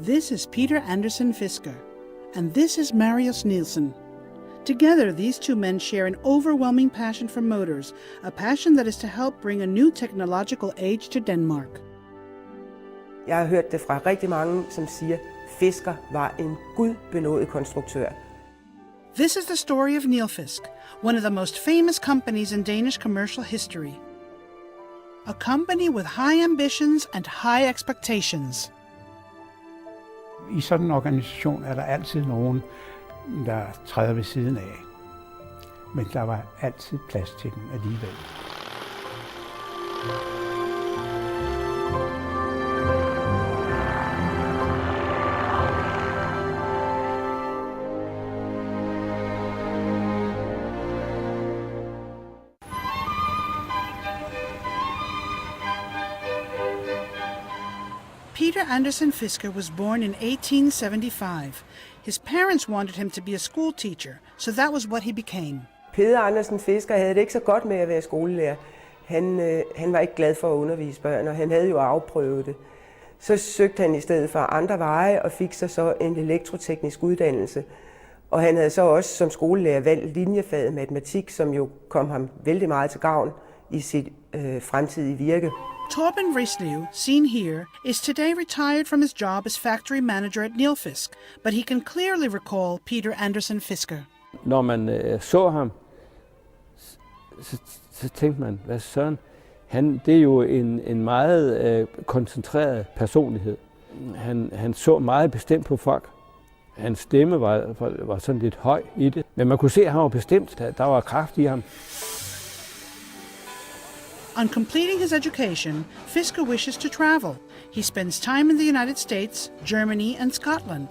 This is Peter Andersen Fisker, and this is Marius Nielsen. Together, these two men share an overwhelming passion for motors, a passion that is to help bring a new technological age to Denmark. Jeg har hørt det fra rigtig mange, som siger, Fisker var en gudbenådet konstruktør. This is the story of Nilfisk, one of the most famous companies in Danish commercial history. A company with high ambitions and high expectations. I sådan en organisation er der altid nogen, der træder ved siden af. Men der var altid plads til dem alligevel. Peter Andersen Fisker was born in 1875. His parents wanted him to be a school teacher, so that was what he became. Peter Andersen Fisker havde det ikke så godt med at være skolelærer. Han var ikke glad for at undervise børn, og han havde jo afprøvet det. Så søgte han i stedet for andre veje og fik sig så en elektroteknisk uddannelse. Og han havde så også som skolelærer valgt linjefaget matematik, som jo kom ham vældig meget til gavn i sit fremtidige virke. Torben Rislev, seen here, is today retired from his job as factory manager at Nilfisk, but he can clearly recall Peter Andersen Fisker. Når man så ham, så tænkte man, hvad søren, det er jo en meget koncentreret personlighed. Han så meget bestemt på folk. Hans stemme var sådan lidt høj i det, men man kunne se, at han var bestemt. Der var kraft i ham. On completing his education, Fisker wishes to travel. He spends time in the United States, Germany, and Scotland.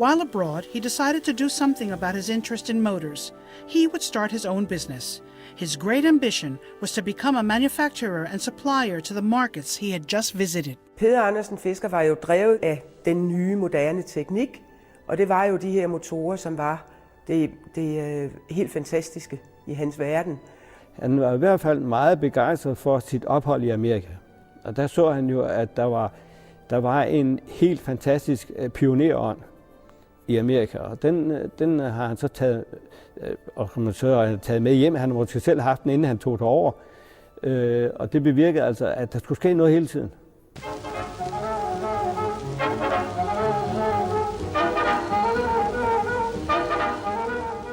While abroad, he decided to do something about his interest in motors. He would start his own business. His great ambition was to become a manufacturer and supplier to the markets he had just visited. Peter Andersen Fisker var jo drevet af den nye, moderne teknik, og det var jo de her motorer, som var det helt fantastiske i hans verden. Han var i hvert fald meget begejstret for sit ophold i Amerika. Og der så han jo, at der var en helt fantastisk pionerånd i Amerika. Og den har han så taget, taget med hjem. Han har måske selv haft den, inden han tog det over. Og det bevirkede altså, at der skulle ske noget hele tiden.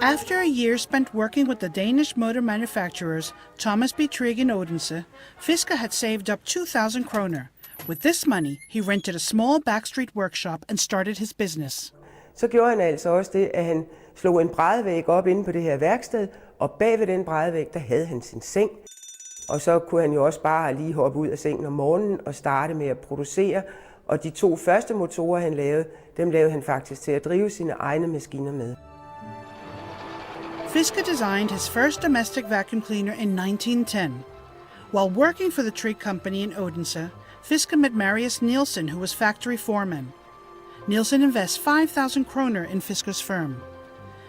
After a year spent working with the Danish motor manufacturers Thomas B. Trigg in Odense, Fisker had saved up 2,000 kroner. With this money, he rented a small backstreet workshop and started his business. Så gjorde han altså også det, at han slog en brædvæg op inde på det her værksted, og bag ved den brædvæg, der havde han sin seng. Og så kunne han jo også bare lige hoppe ud af sengen om morgenen og starte med at producere. Og de 2 første motorer, han lavede, dem lavede han faktisk til at drive sine egne maskiner med. Fisker designed his first domestic vacuum cleaner in 1910. While working for the Trigg Company in Odense, Fisker met Marius Nielsen, who was factory foreman. Nielsen invests 5,000 kroner in Fisker's firm.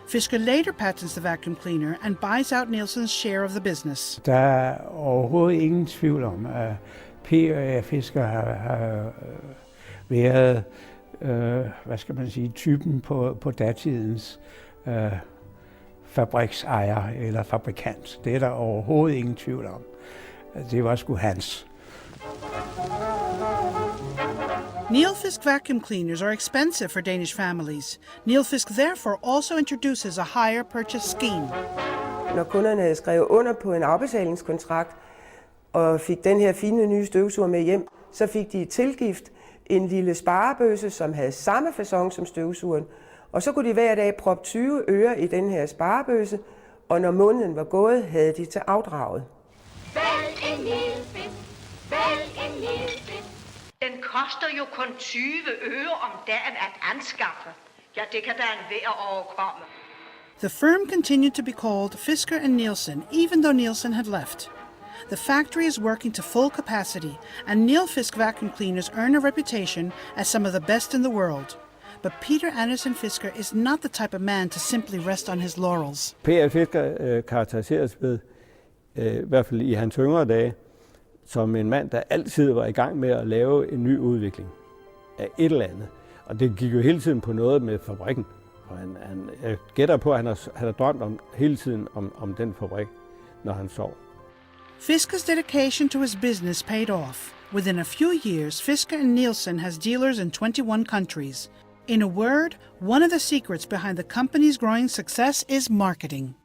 Fisker later patents the vacuum cleaner and buys out Nielsen's share of the business. Der er overhovedet ingen tvivl om, at Peter Fisker har været, typen på datidens fabriksejer eller fabrikant. Det er der overhovedet ingen tvivl om. Det var sgu hans. Nilfisk vacuum cleaners are expensive for Danish families. Nilfisk therefore also introduces a hire purchase scheme. Når kunderne havde skrevet under på en afbetalingskontrakt og fik den her fine nye støvsuger med hjem, så fik de tilgift en lille sparebøsse, som havde samme facon som støvsugeren. Og så kunne de hver dag proppe 20 øre i den her sparebøsse, og når måneden var gået, havde de til afdraget. Vælg en Nilfisk, vælg en Nilfisk. Den koster jo kun 20 øre om dagen at anskaffe. Ja, det kan da enhver overkomme. The firm continued to be called Fisker and Nielsen, even though Nielsen had left. The factory is working to full capacity, and Nilfisk vacuum cleaners earn a reputation as some of the best in the world. But Peter Andersen Fisker is not the type of man to simply rest on his laurels. Peter Fisker karakteriseres ved, i hvert fald i hans yngre dage, som en mand, der altid var i gang med at lave en ny udvikling af et eller andet. Og det gik jo hele tiden på noget med fabrikken. Og jeg gætter på, at han har drømt hele tiden om den fabrik, når han sov. Fisker's dedication to his business paid off. Within a few years, Fisker and Nielsen has dealers in 21 countries. In a word, one of the secrets behind the company's growing success is marketing.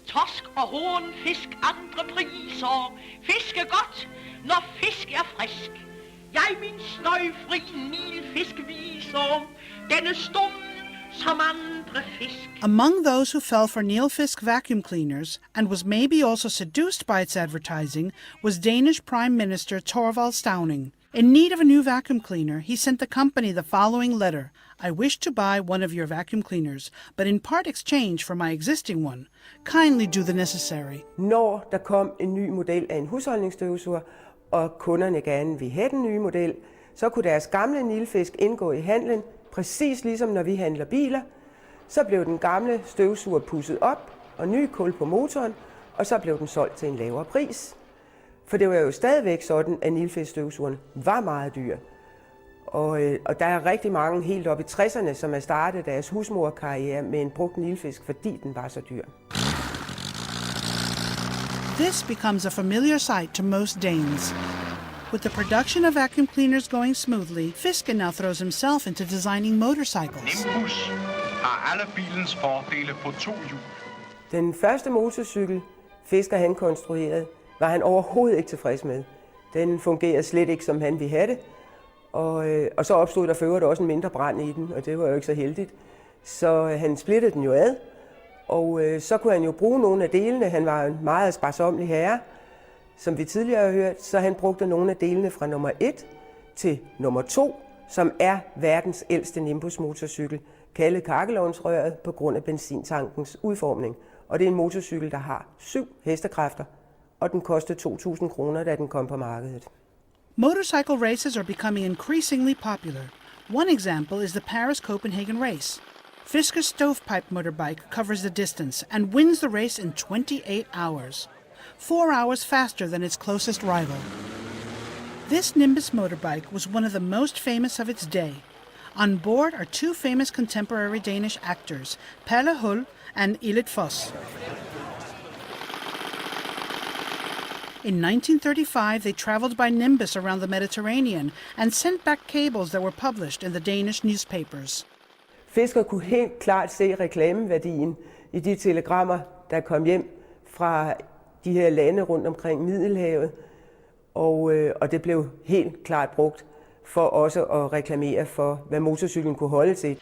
Torsk og hornfisk andre priser. Fisk er godt, når fisk er frisk. Jeg min snøjfri Nilfisk viser. Denne stum som andre fisk. Among those who fell for Nilfisk vacuum cleaners and was maybe also seduced by its advertising was Danish Prime Minister Thorvald Stauning. In need of a new vacuum cleaner, he sent the company the following letter. I wish to buy one of your vacuum cleaners, but in part exchange for my existing one. Kindly do the necessary. Når der kom en ny model af en husholdningsstøvsuger, og kunderne gerne ville have den nye model, så kunne deres gamle Nilfisk indgå i handlen, præcis ligesom når vi handler biler. Så blev den gamle støvsuger pudset op, og ny kul på motoren, og så blev den solgt til en lavere pris. For det var jo stadigvæk sådan, at Nilfisk-støvsugeren var meget dyr. Og der er rigtig mange helt op i 60'erne, som har startet deres husmorkarriere med en brugt Nilfisk, fordi den var så dyr. This becomes a familiar sight to most Danes. With the production of vacuum cleaners going smoothly, Fisker now throws himself into designing motorcycles. Nimbus har alle bilens fordele på 2 hjul. Den første motorcykel, Fisker han konstruerede, var han overhovedet ikke tilfreds med. Den fungerede slet ikke, som han ville have det. Og så opstod der for øvrigt også en mindre brand i den, og det var jo ikke så heldigt. Så han splittede den jo ad, og så kunne han jo bruge nogle af delene. Han var en meget sparsomlig herre, som vi tidligere har hørt, så han brugte nogle af delene fra nummer 1 til nummer 2, som er verdens ældste Nimbus-motorcykel, kaldet kakkelovnsrøret på grund af benzintankens udformning. Og det er en motorcykel, der har 7 hestekræfter, og den kostede 2.000 kroner, da den kom på markedet. Motorcycle races are becoming increasingly popular. One example is the Paris-Copenhagen race. Fisker's stovepipe motorbike covers the distance and wins the race in 28 hours. 4 hours faster than its closest rival. This Nimbus motorbike was one of the most famous of its day. On board are 2 famous contemporary Danish actors, Palle Hull and Elit Foss. In 1935, they traveled by Nimbus around the Mediterranean and sent back cables that were published in the Danish newspapers. Fisker kunne helt klart se reklameværdien i de telegrammer, der kom hjem fra de her lande rundt omkring Middelhavet, og det blev helt klart brugt for også at reklamere for, hvad motorcyklen kunne holde til.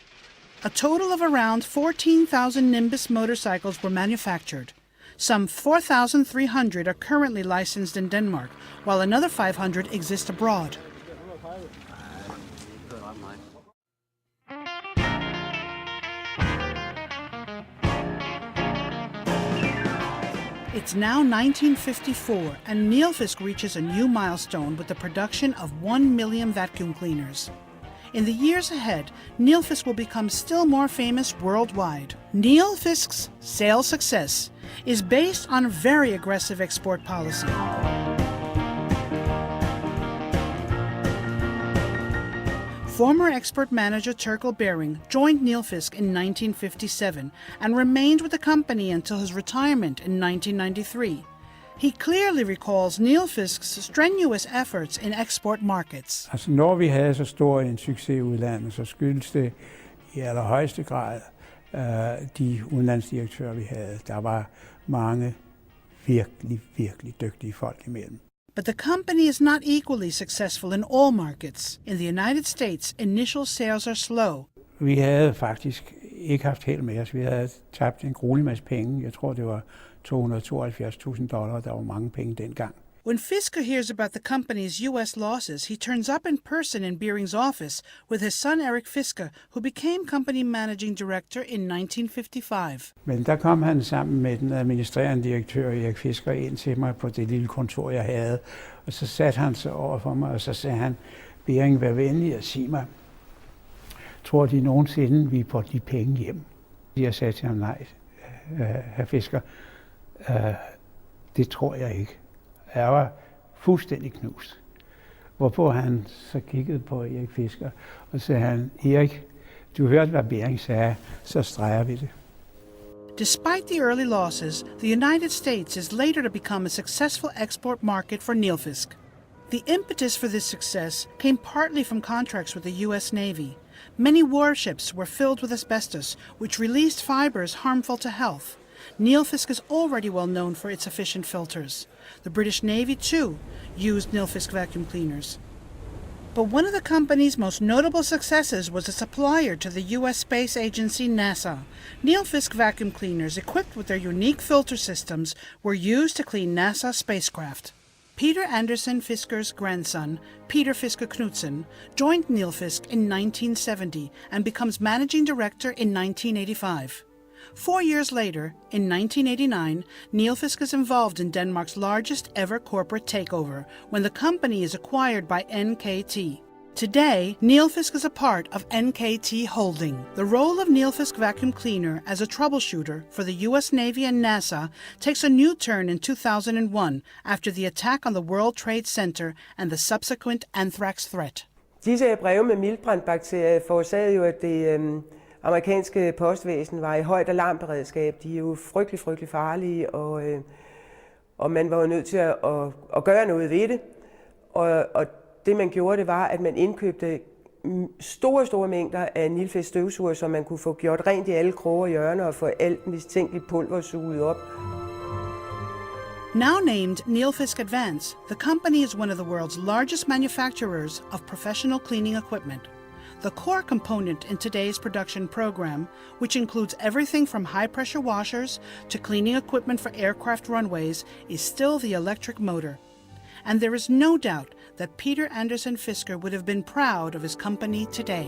A total of around 14,000 Nimbus motorcycles were manufactured. Some 4,300 are currently licensed in Denmark, while another 500 exist abroad. It's now 1954, and Nilfisk reaches a new milestone with the production of 1 million vacuum cleaners. In the years ahead, Nilfisk will become still more famous worldwide. Nilfisk's sales success is based on a very aggressive export policy. Former export manager Turkel Bering joined Nilfisk in 1957 and remained with the company until his retirement in 1993. He clearly recalls Nilfisk's strenuous efforts in export markets. Altså, når vi havde så stor en succes i udlandet, så skyldes det i allerhøjeste grad de udenlandsdirektører, vi havde. Der var mange virkelig dygtige folk imellem. But the company is not equally successful in all markets. In the United States, initial sales are slow. Vi havde faktisk ikke haft held med os. Vi havde tabt en gruelig masse penge. Jeg tror, det var $272,000. Der var mange penge dengang. When Fisker hears about the company's U.S. losses, he turns up in person in Bering's office with his son Eric Fisker, who became company managing director in 1955. Men der kom han sammen med den administrerende direktør Erik Fisker ind til mig på det lille kontor, jeg havde. Og så satte han sig over for mig, og så sagde han, Bering, vær venlig at sige mig, tror de nogensinde, vi får de penge hjem? Jeg sagde til ham, nej, herr Fisker, det tror jeg ikke. Jeg var fuldstændig knust. Hvorpå han så kiggede på Erik Fisker, og sagde han, Erik, du hørte, hvad Bering sagde, så streger vi det. Despite the early losses, the United States is later to become a successful export market for Nilfisk. The impetus for this success came partly from contracts with the U.S. Navy. Many warships were filled with asbestos, which released fibers harmful to health. Nilfisk is already well known for its efficient filters. The British Navy, too, used Nilfisk vacuum cleaners. But one of the company's most notable successes was a supplier to the U.S. space agency NASA. Nilfisk vacuum cleaners equipped with their unique filter systems were used to clean NASA spacecraft. Peter Andersen Fisker's grandson, Peter Fisker Knudsen, joined Nilfisk in 1970 and becomes managing director in 1985. 4 years later, in 1989, Nilfisk is involved in Denmark's largest ever corporate takeover when the company is acquired by NKT. Today, Nilfisk is a part of NKT Holding. The role of Nilfisk vacuum cleaner as a troubleshooter for the US Navy and NASA takes a new turn in 2001 after the attack on the World Trade Center and the subsequent anthrax threat. Disse breve med miltbrandbakterier forårsagede jo, at det amerikanske postvæsen var i højt alarmberedskab. De er jo frygtelig farlige, og man var jo nødt til at gøre noget ved det. Og det man gjorde, det var, at man indkøbte store mængder af Nilfisk støvsuger, så man kunne få gjort rent i alle kroge og hjørner og få alt mistænkeligt pulver suget op. Now named Nilfisk Advance, the company is one of the world's largest manufacturers of professional cleaning equipment. The core component in today's production program, which includes everything from high-pressure washers to cleaning equipment for aircraft runways, is still the electric motor. And there is no doubt that Peter Andersen Fisker would have been proud of his company today.